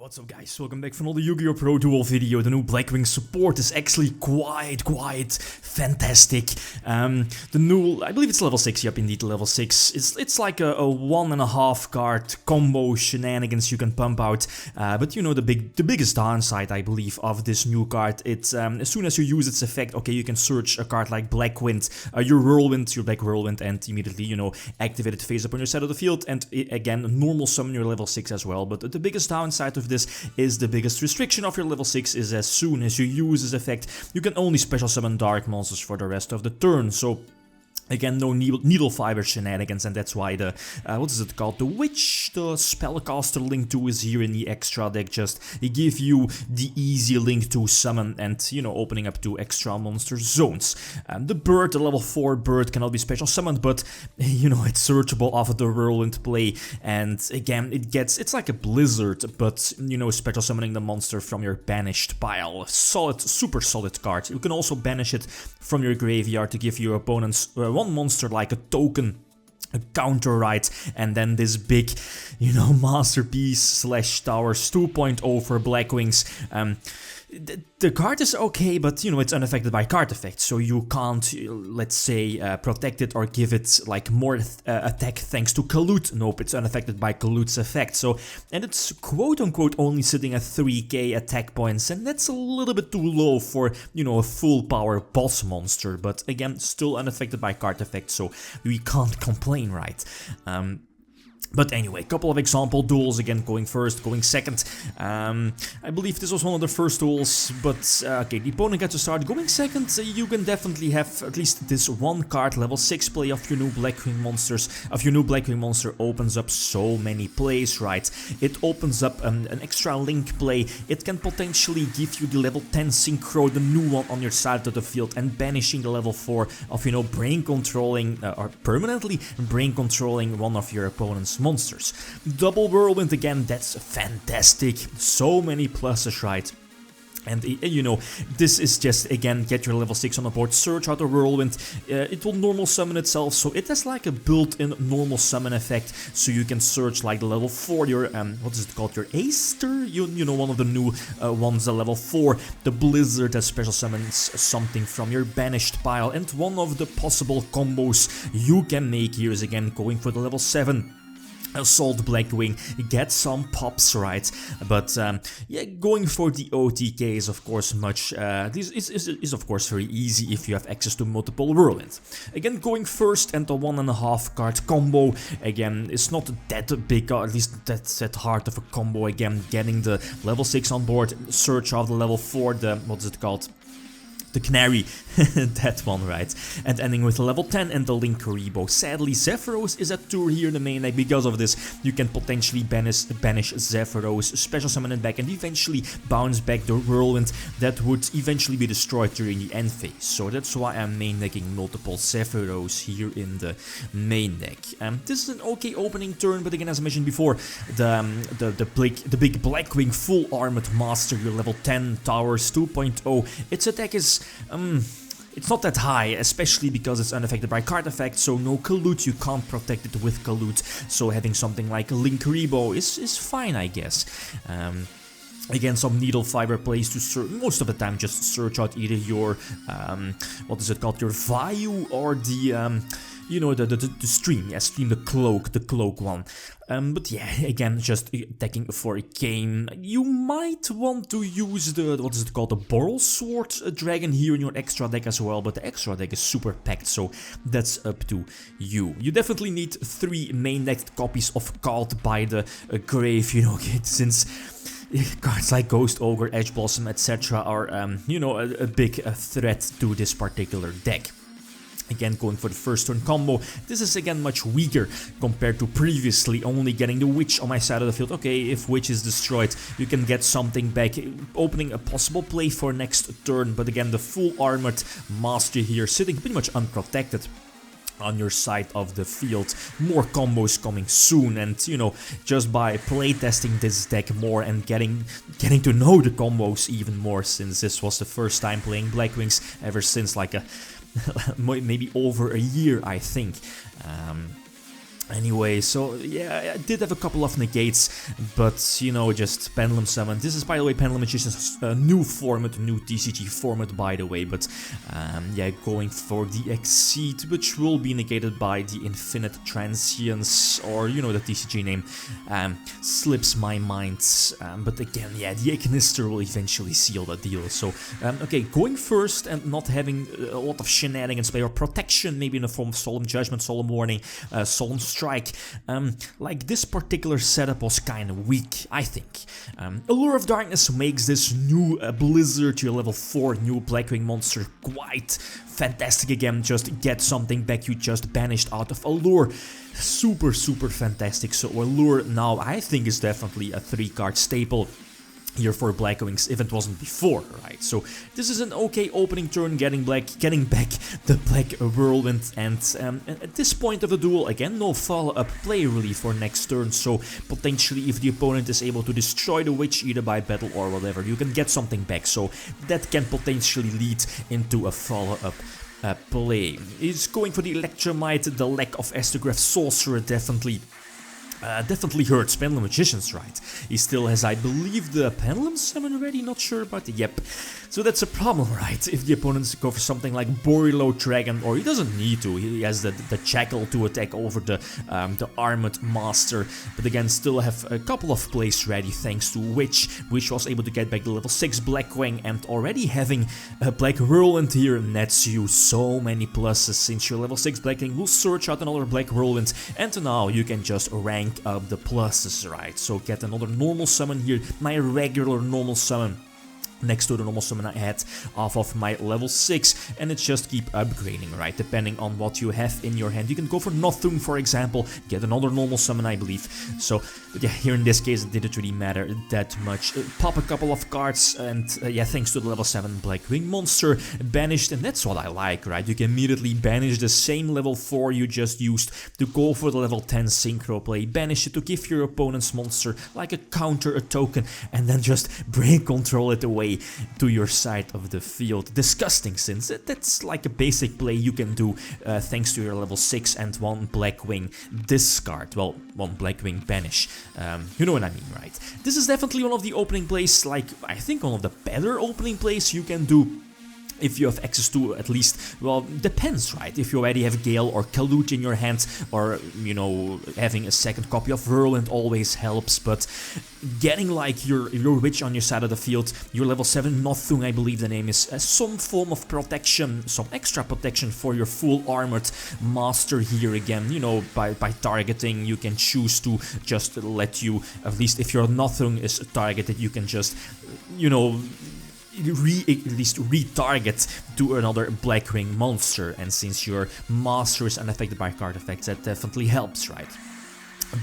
What's up guys, welcome back for another YgoPro duel video. The new Blackwing support is actually quite fantastic. The new, I believe it's level 6, yep indeed level 6. It's like a 1.5 card combo shenanigans you can pump out. But you know the biggest downside I believe of this new card, it's as soon as you use its effect, okay, you can search a card like Blackwind, your Black Whirlwind, and immediately, you know, activate it face up on your side of the field, and again normal summon your level 6 as well. But the biggest downside of this is the biggest restriction of your level 6 is as soon as you use this effect, you can only special summon dark monsters for the rest of the turn. So again, no needle fiber shenanigans, and that's why the, what is it called, the Witch, the Spellcaster link 2 is here in the extra deck, just give you the easy link to summon and, you know, opening up 2 extra monster zones. The bird, the level 4 bird cannot be special summoned, but, you know, it's searchable off of the Whirlwind play, and again, it's like a blizzard, but, you know, special summoning the monster from your banished pile. Solid, super solid card. You can also banish it from your graveyard to give your opponents one monster like a token, a counter right, and then this big, you know, masterpiece slash towers 2.0 for Blackwings. The card is okay, but you know, it's unaffected by card effects, so you can't, let's say, protect it or give it like more attack thanks to Collude. Nope, it's unaffected by Collude's effect. So, and it's quote unquote only sitting at 3k attack points, and that's a little bit too low for, you know, a full power boss monster. But again, still unaffected by card effects, so we can't complain, right? But anyway, couple of example duels, again going first, going second. I believe this was one of the first duels, but okay, the opponent got to start going second. You can definitely have at least this one card, level 6 play of your new Blackwing monsters, of your new Blackwing monster opens up so many plays, right? It opens up an extra link play. It can potentially give you the level 10 synchro, the new one on your side of the field, and banishing the level 4 of, you know, brain controlling, or permanently brain controlling one of your opponent's monsters. Double Whirlwind, again, that's fantastic. So many pluses, right? And you know, this is just, again, get your level 6 on the board, search out a Whirlwind, it will normal summon itself, so it has like a built-in normal summon effect, so you can search like the level 4, your, what is it called, your Aster, you know, one of the new ones, the level 4, the Blizzard that special summons something from your banished pile, and one of the possible combos you can make here is, again, going for the level 7. Assault Blackwing, get some pops, right? But yeah, going for the OTK is of course much, this is of course very easy if you have access to multiple Whirlwind. Again, going first and the 1.5 card combo, again, it's not that big, or at least that's that hard of a combo. Again, getting the level 6 on board, search of the level 4, the, what is it called? The Canary, that one, right? And ending with level 10 and the Link Rebo. Sadly, Zephyros is at tour here in the main deck. Because of this, you can potentially banish Zephyros, special summon it back, and eventually bounce back the Whirlwind that would eventually be destroyed during the end phase. So that's why I'm main decking multiple Zephyros here in the main deck. This is an okay opening turn, but again, as I mentioned before, the big Blackwing full armored master, your level 10 towers 2.0. Its attack is it's not that high, especially because it's unaffected by card effects, so no Collude, you can't protect it with Collude, so having something like Link Rebo is fine, I guess. Again, some needle fiber plays to most of the time just search out either your, what is it called, your Vayu, or the, you know, the stream, yeah, stream, the cloak one. But yeah, again, just attacking for a game. You might want to use the, what is it called, the Boral Sword Dragon here in your extra deck as well, but the extra deck is super packed, so that's up to you. You definitely need 3 main decked copies of Called by the Grave, you know, since cards like Ghost Ogre, Edge Blossom, etc. are, you know, a big threat to this particular deck. Again, going for the first turn combo, this is again much weaker compared to previously only getting the Witch on my side of the field. Okay, if Witch is destroyed, you can get something back, opening a possible play for next turn, but again, the full armored master here sitting pretty much unprotected on your side of the field. More combos coming soon, and you know, just by playtesting this deck more and getting to know the combos even more, since this was the first time playing Blackwings ever since like a maybe over a year, I think. Anyway, so yeah, I did have a couple of negates, but you know, just Pendulum Summon. This is, by the way, Pendulum Magician's new format, new TCG format, by the way, but yeah, going for the Exceed, which will be negated by the Infinite Transience, or you know, the TCG name slips my mind, but again, yeah, the Ignister will eventually seal the deal. So, okay, going first and not having a lot of shenanigans play, or protection, maybe in the form of Solemn Judgment, Solemn Warning, Solemn Strike. Like this particular setup was kind of weak, I think. Allure of Darkness makes this new Blizzard to a level 4 new Blackwing monster quite fantastic again. Just get something back you just banished out of Allure. Super fantastic. So Allure now I think is definitely a 3-card staple here for Blackwings, if it wasn't before, right? So this is an okay opening turn, getting back the Black Whirlwind, and at this point of the duel, again, no follow-up play really for next turn, so potentially if the opponent is able to destroy the witch either by battle or whatever, you can get something back, so that can potentially lead into a follow-up play. He's going for the Electromite, the lack of Astrograph Sorcerer definitely hurts Pendulum Magicians, right? He still has, I believe, the Pendulum Summon ready, not sure about it, yep. So that's a problem, right? If the opponents go for something like Borreload Dragon, or he doesn't need to, he has the Jackal to attack over the Armored Master, but again, still have a couple of plays ready thanks to Witch was able to get back the level 6 Blackwing, and already having a Black Whirlwind here nets you so many pluses, since your level 6 Blackwing will search out another Black Whirlwind, and now you can just rank up the pluses, right? So get another normal summon here, my regular normal summon, next to the normal summon I had off of my level 6, and it's just keep upgrading, right, depending on what you have in your hand. You can go for Nothung, for example, get another normal summon, I believe. So, but yeah, here in this case it didn't really matter that much. Pop a couple of cards, and yeah, thanks to the level 7 Blackwing monster, banished, and that's what I like, right? You can immediately banish the same level 4 you just used to go for the level 10 Synchro play, banish it to give your opponent's monster like a counter, a token, and then just brain control it away to your side of the field. Disgusting, since that's like a basic play you can do thanks to your level 6 and 1 Blackwing discard. Well, 1 Blackwing banish. You know what I mean, right? This is definitely one of the opening plays, like I think one of the better opening plays you can do. If you have access to at least, well, depends, right? If you already have Gale or Kalut in your hand, or, you know, having a second copy of Whirlwind always helps, but getting like your Witch on your side of the field, your level 7 Nothung, I believe the name is, some form of protection, some extra protection for your full armored master here again, you know, by targeting, you can choose to just let you, at least if your Nothung is targeted, you can just, you know, at least retarget to another Blackwing monster, and since your master is unaffected by card effects, that definitely helps, right?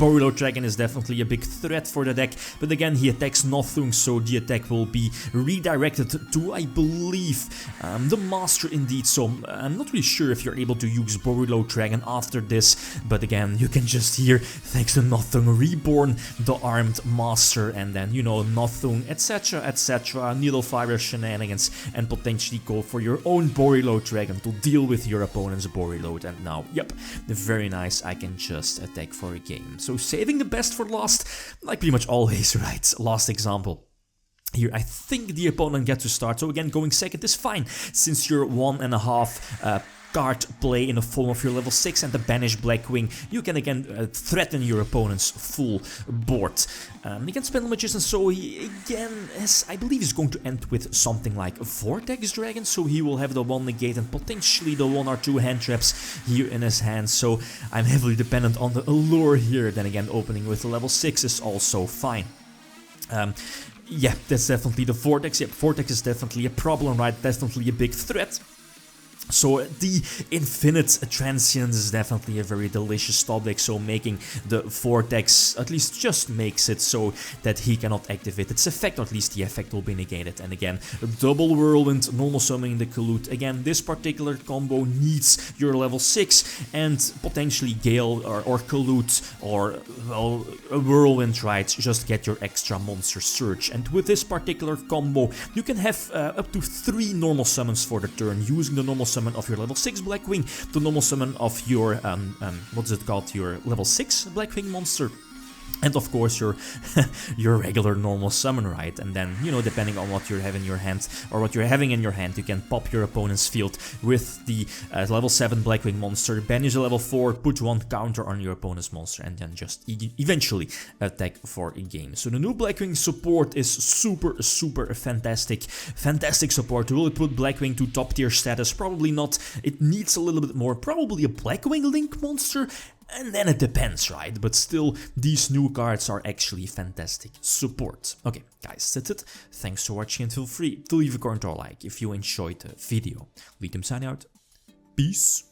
Borreload Dragon is definitely a big threat for the deck, but again he attacks Nothung, so the attack will be redirected to, I believe, the Master indeed, so I'm not really sure if you're able to use Borreload Dragon after this, but again, you can just here, thanks to Nothung, reborn the Armed Master, and then, you know, Nothung, etc, etc, Needlefire shenanigans, and potentially go for your own Borreload Dragon to deal with your opponent's Borreload, and now, yep, very nice, I can just attack for a game. So saving the best for last, like pretty much always, right? Last example. Here, I think the opponent gets to start, so again, going second is fine, since you're 1.5 card play in the form of your level 6 and the banished Blackwing, you can again threaten your opponent's full board. Against Pendulum Magician, so he again has, I believe, is going to end with something like Vortex Dragon, so he will have the 1 negate and potentially the 1 or 2 hand traps here in his hand, so I'm heavily dependent on the allure here. Then again, opening with the level 6 is also fine. Yeah, that's definitely the Vortex. Yep, Vortex is definitely a problem, right? Definitely a big threat. So the Infinite Transience is definitely a very delicious top deck, so making the Vortex at least just makes it so that he cannot activate its effect, or at least the effect will be negated. And again, double Whirlwind, normal summoning the Kalut. Again, this particular combo needs your level 6 and potentially Gale or Kalut or, well, a Whirlwind, right? Just get your extra monster search. And with this particular combo, you can have up to 3 normal summons for the turn, using the normal summon of your level 6 Blackwing, the normal summon of your, what's it called, your level 6 Blackwing monster. And of course your your regular normal summon, right? And then, you know, depending on what you have in your hand, or what you're having in your hand, you can pop your opponent's field with the level 7 Blackwing monster, banish a level 4, put 1 counter on your opponent's monster, and then just eventually attack for a game. So the new Blackwing support is super fantastic. Fantastic support. Will it put Blackwing to top tier status? Probably not. It needs a little bit more. Probably a Blackwing Link monster. And then it depends, right? But still, these new cards are actually fantastic support. Okay, guys, that's it. Thanks for watching, and feel free to leave a comment or like if you enjoyed the video. Lithium signing out. Peace.